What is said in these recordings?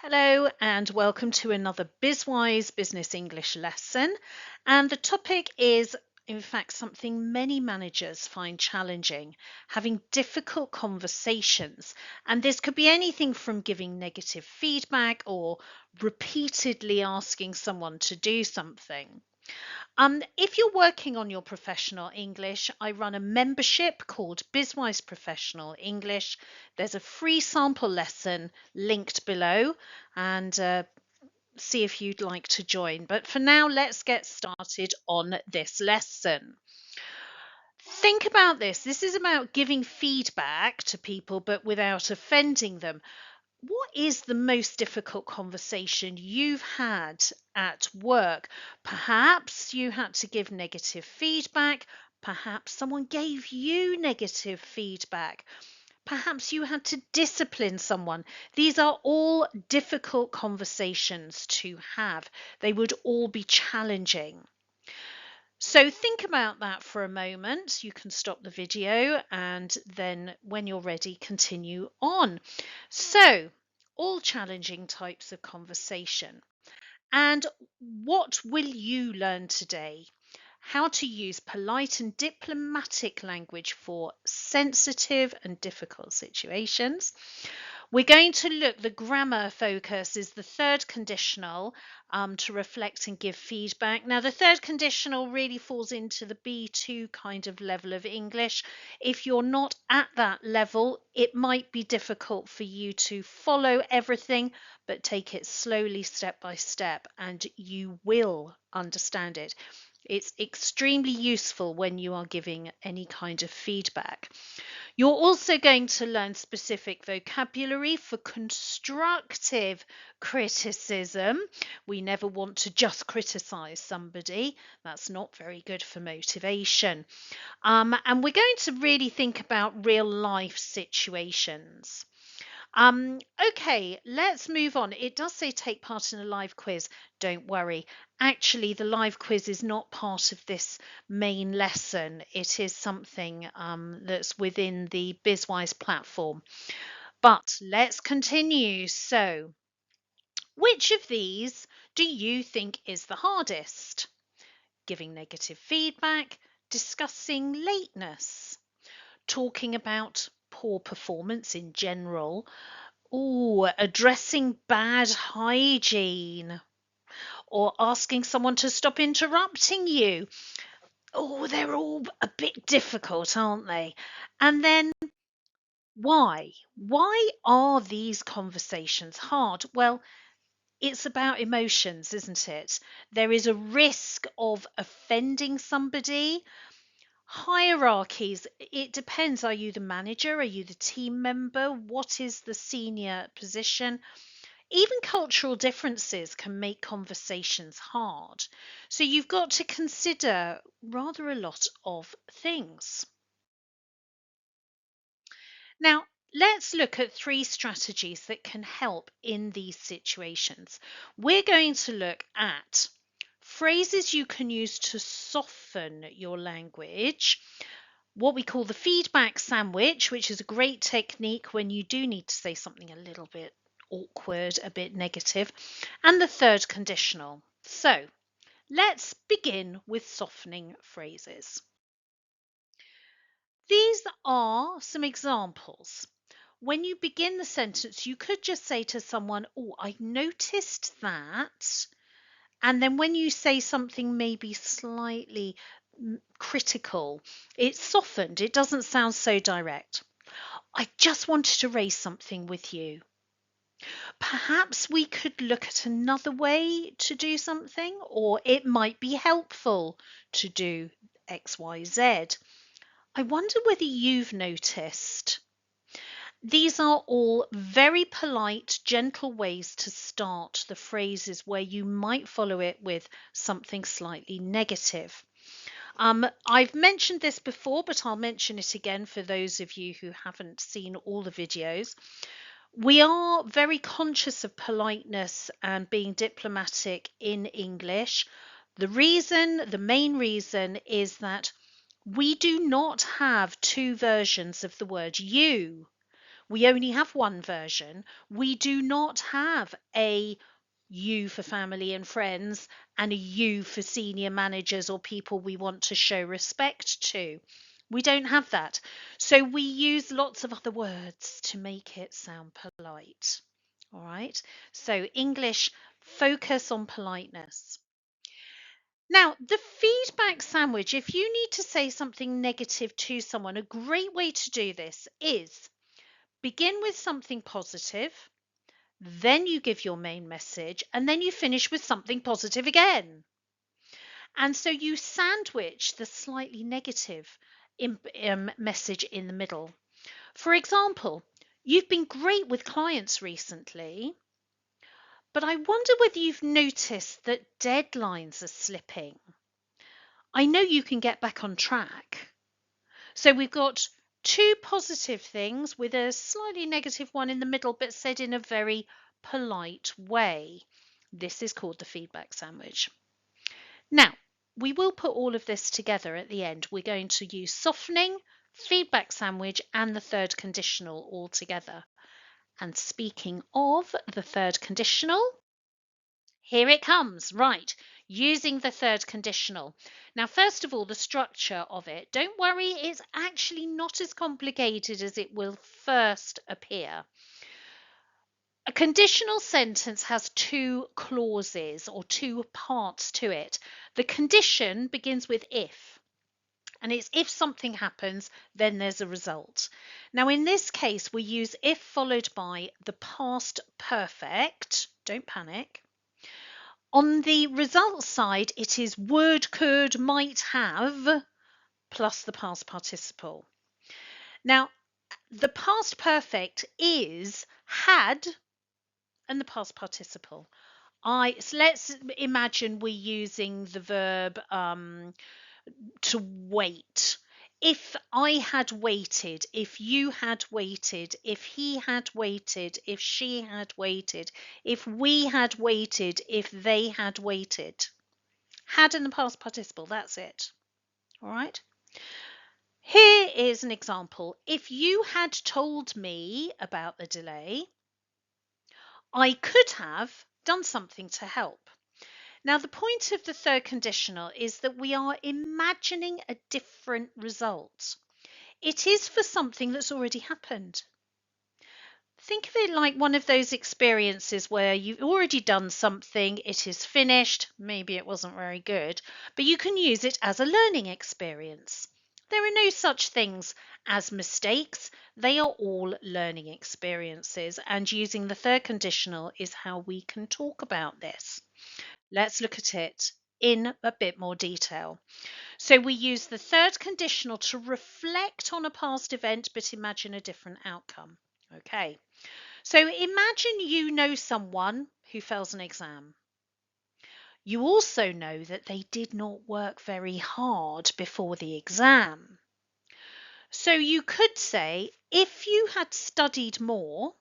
Hello and welcome to another BizWise Business English lesson. And the topic is, in fact, something many managers find challenging, having difficult conversations. And this could be anything from giving negative feedback or repeatedly asking someone to do something. If you're working on your professional English, I run a membership called BizWise Professional English. There's a free sample lesson linked below, and see if you'd like to join. But for now, let's get started on this lesson. Think about this. This is about giving feedback to people, but without offending them. What is the most difficult conversation you've had at work? Perhaps you had to give negative feedback. Perhaps someone gave you negative feedback. Perhaps you had to discipline someone. These are all difficult conversations to have. They would all be challenging. So think about that for a moment. You can stop the video and then when you're ready, continue on. So, all challenging types of conversation. And what will you learn today? How to use polite and diplomatic language for sensitive and difficult situations. We're going to look, the grammar focus is the third conditional to reflect and give feedback. Now, the third conditional really falls into the B2 kind of level of English. If you're not at that level, it might be difficult for you to follow everything, but take it slowly, step by step, and you will understand it. It's extremely useful when you are giving any kind of feedback. You're also going to learn specific vocabulary for constructive criticism. We never want to just criticize somebody. That's not very good for motivation. And we're going to really think about real life situations. Okay, let's move on. It does say take part in a live quiz. Don't worry. Actually, the live quiz is not part of this main lesson. It is something that's within the BizWise platform. But let's continue. So, which of these do you think is the hardest? Giving negative feedback, discussing lateness, talking about poor performance in general, addressing bad hygiene or asking someone to stop interrupting you. They're all a bit difficult, aren't they? And then why? Why are these conversations hard? Well, it's about emotions, isn't it? There is a risk of offending somebody. Hierarchies, it depends. Are you the manager? Are you the team member? What is the senior position? Even cultural differences can make conversations hard. So you've got to consider rather a lot of things. Now, let's look at 3 strategies that can help in these situations. We're going to look at phrases you can use to soften your language, what we call the feedback sandwich, which is a great technique when you do need to say something a little bit awkward, a bit negative, and the third conditional. So let's begin with softening phrases. These are some examples. When you begin the sentence, you could just say to someone, "Oh, I noticed that." And then when you say something maybe slightly critical, it's softened. It doesn't sound so direct. "I just wanted to raise something with you. Perhaps we could look at another way to do something, or it might be helpful to do XYZ. I wonder whether you've noticed." These are all very polite, gentle ways to start the phrases where you might follow it with something slightly negative. I've mentioned this before, but I'll mention it again for those of you who haven't seen all the videos. We are very conscious of politeness and being diplomatic in English. The main reason is that we do not have 2 versions of the word you. We only have one version. We do not have a U for family and friends and a U for senior managers or people we want to show respect to. We don't have that. So we use lots of other words to make it sound polite. All right. So English, focus on politeness. Now, the feedback sandwich, if you need to say something negative to someone, a great way to do this is begin with something positive, then you give your main message, and then you finish with something positive again. And so you sandwich the slightly negative message in the middle. For example, you've been great with clients recently, but I wonder whether you've noticed that deadlines are slipping. I know you can get back on track. So we've got two positive things with a slightly negative one in the middle, but said in a very polite way. This is called the feedback sandwich. Now, we will put all of this together at the end. We're going to use softening, feedback sandwich, and the third conditional all together. And speaking of the third conditional, here it comes, right, using the third conditional. Now, first of all, the structure of it. Don't worry, it's actually not as complicated as it will first appear. A conditional sentence has two clauses or two parts to it. The condition begins with if, and it's if something happens, then there's a result. Now, in this case, we use if followed by the past perfect. Don't panic. On the result side, it is would, could, might have, plus the past participle. Now, the past perfect is had and the past participle. So let's imagine we're using the verb to wait. If I had waited, if you had waited, if he had waited, if she had waited, if we had waited, if they had waited. Had in the past participle, that's it. All right. Here is an example. If you had told me about the delay, I could have done something to help. Now, the point of the third conditional is that we are imagining a different result. It is for something that's already happened. Think of it like one of those experiences where you've already done something, it is finished, maybe it wasn't very good, but you can use it as a learning experience. There are no such things as mistakes, they are all learning experiences, and using the third conditional is how we can talk about this. Let's look at it in a bit more detail. So we use the third conditional to reflect on a past event but imagine a different outcome. Okay, so imagine you know someone who fails an exam. You also know that they did not work very hard before the exam. So you could say, if you had studied more,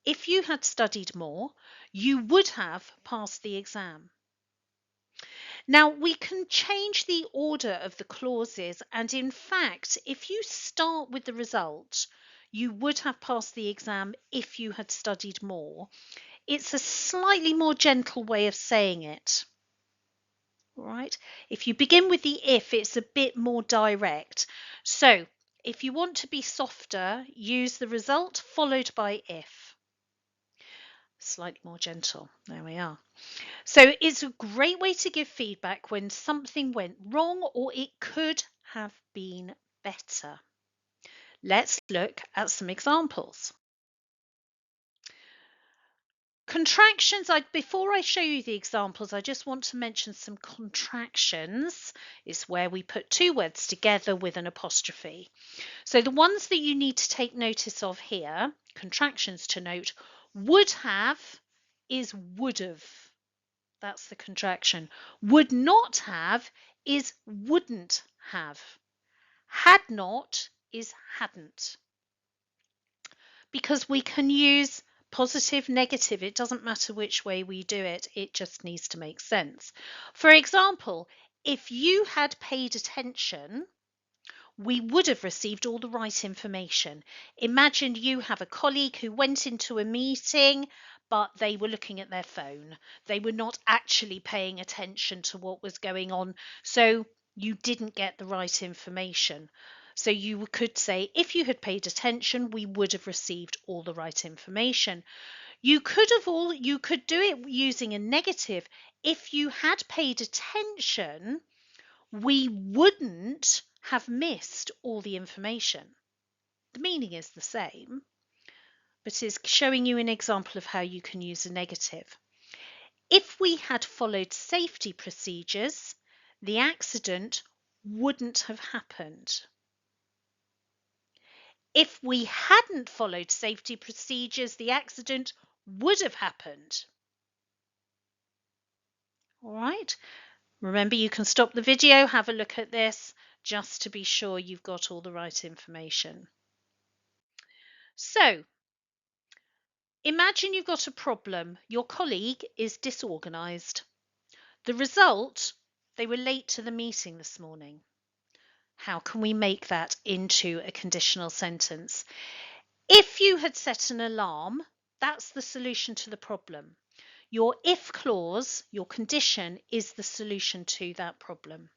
if you had studied more, you would have passed the exam. Now, we can change the order of the clauses, and in fact, if you start with the result, you would have passed the exam if you had studied more. It's a slightly more gentle way of saying it. Right? If you begin with the if, it's a bit more direct. So, if you want to be softer, use the result followed by if. Slightly more gentle. There we are. So it's a great way to give feedback when something went wrong or it could have been better. Let's look at some examples. Contractions, before I show you the examples, I just want to mention some contractions. It's where we put two words together with an apostrophe. So the ones that you need to take notice of here, contractions to note, would have is would have. That's the contraction. Would not have is wouldn't have. Had not is hadn't. Because we can use positive, negative. It doesn't matter which way we do it. It just needs to make sense. For example, if you had paid attention, we would have received all the right information. Imagine you have a colleague who went into a meeting, but they were looking at their phone. They were not actually paying attention to what was going on. So you didn't get the right information. So you could say, if you had paid attention, we would have received all the right information. You could do it using a negative. If you had paid attention, we wouldn't have missed all the information. The meaning is the same, but is showing you an example of how you can use a negative. If we had followed safety procedures, the accident wouldn't have happened. If we hadn't followed safety procedures, the accident would have happened. All right. Remember, you can stop the video, have a look at this, just to be sure you've got all the right information. So, imagine you've got a problem. Your colleague is disorganized. The result, they were late to the meeting this morning. How can we make that into a conditional sentence? If you had set an alarm, that's the solution to the problem. Your if clause, your condition, is the solution to that problem.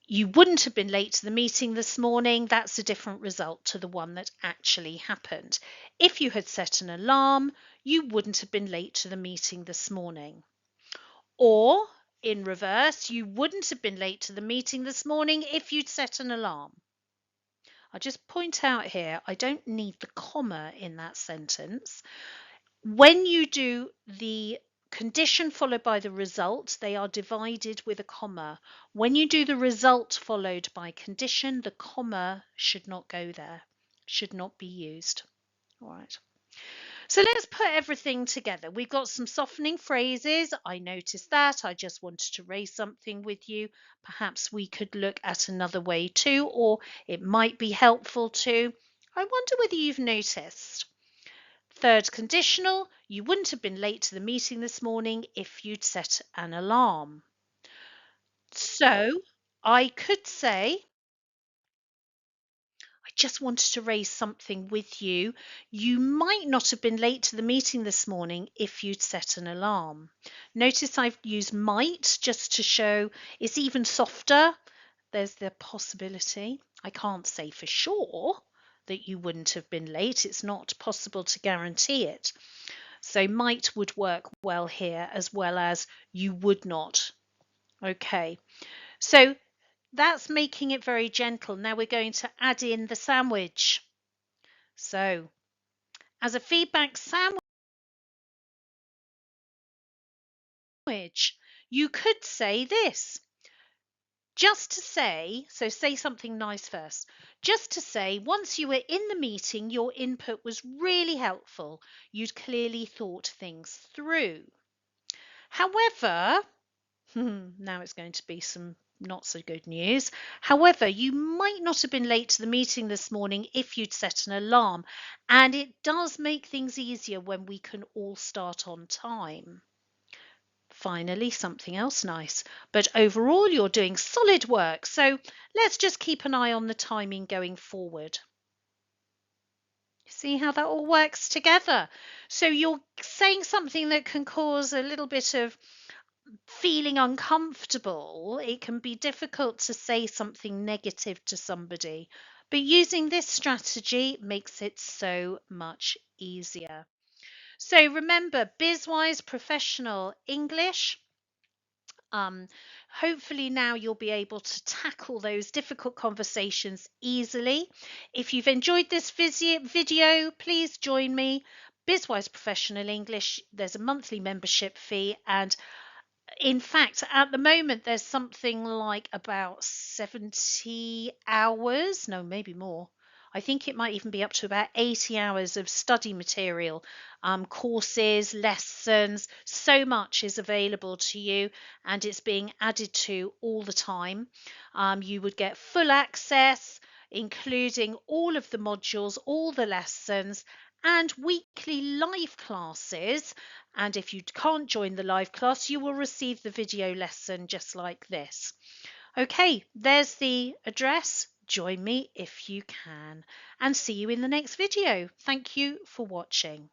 You wouldn't have been late to the meeting this morning. That's a different result to the one that actually happened. If you had set an alarm, you wouldn't have been late to the meeting this morning. Or, in reverse, you wouldn't have been late to the meeting this morning if you'd set an alarm. I'll just point out here, I don't need the comma in that sentence. When you do the condition followed by the result, they are divided with a comma. When you do the result followed by condition, the comma should not go there, should not be used. All right. So let's put everything together. We've got some softening phrases. I noticed that. I just wanted to raise something with you. Perhaps we could look at another way too, or it might be helpful too. I wonder whether you've noticed. Third conditional, you wouldn't have been late to the meeting this morning if you'd set an alarm. So I could say, I just wanted to raise something with you. You might not have been late to the meeting this morning if you'd set an alarm. Notice I've used might just to show it's even softer. There's the possibility. I can't say for sure that you wouldn't have been late. It's not possible to guarantee it. So might would work well here, as well as you would not. Okay, so that's making it very gentle. Now we're going to add in the sandwich. So as a feedback sandwich, you could say this. Just to say, so say something nice first. Just to say, once you were in the meeting, your input was really helpful. You'd clearly thought things through. However, now it's going to be some not so good news. However, you might not have been late to the meeting this morning if you'd set an alarm, and it does make things easier when we can all start on time. Finally, something else nice. But overall, you're doing solid work, so let's just keep an eye on the timing going forward. See how that all works together? So you're saying something that can cause a little bit of feeling uncomfortable. It can be difficult to say something negative to somebody, but using this strategy makes it so much easier. So remember, BizWise Professional English. Hopefully now you'll be able to tackle those difficult conversations easily. If you've enjoyed this video, please join me. BizWise Professional English, there's a monthly membership fee, and in fact, at the moment, there's something like about 70 hours, no, maybe more. I think it might even be up to about 80 hours of study material, courses, lessons. So much is available to you, and it's being added to all the time. You would get full access, including all of the modules, all the lessons, and weekly live classes. And if you can't join the live class, you will receive the video lesson just like this. Okay, there's the address, Join me if you can, and see you in the next video. Thank you for watching.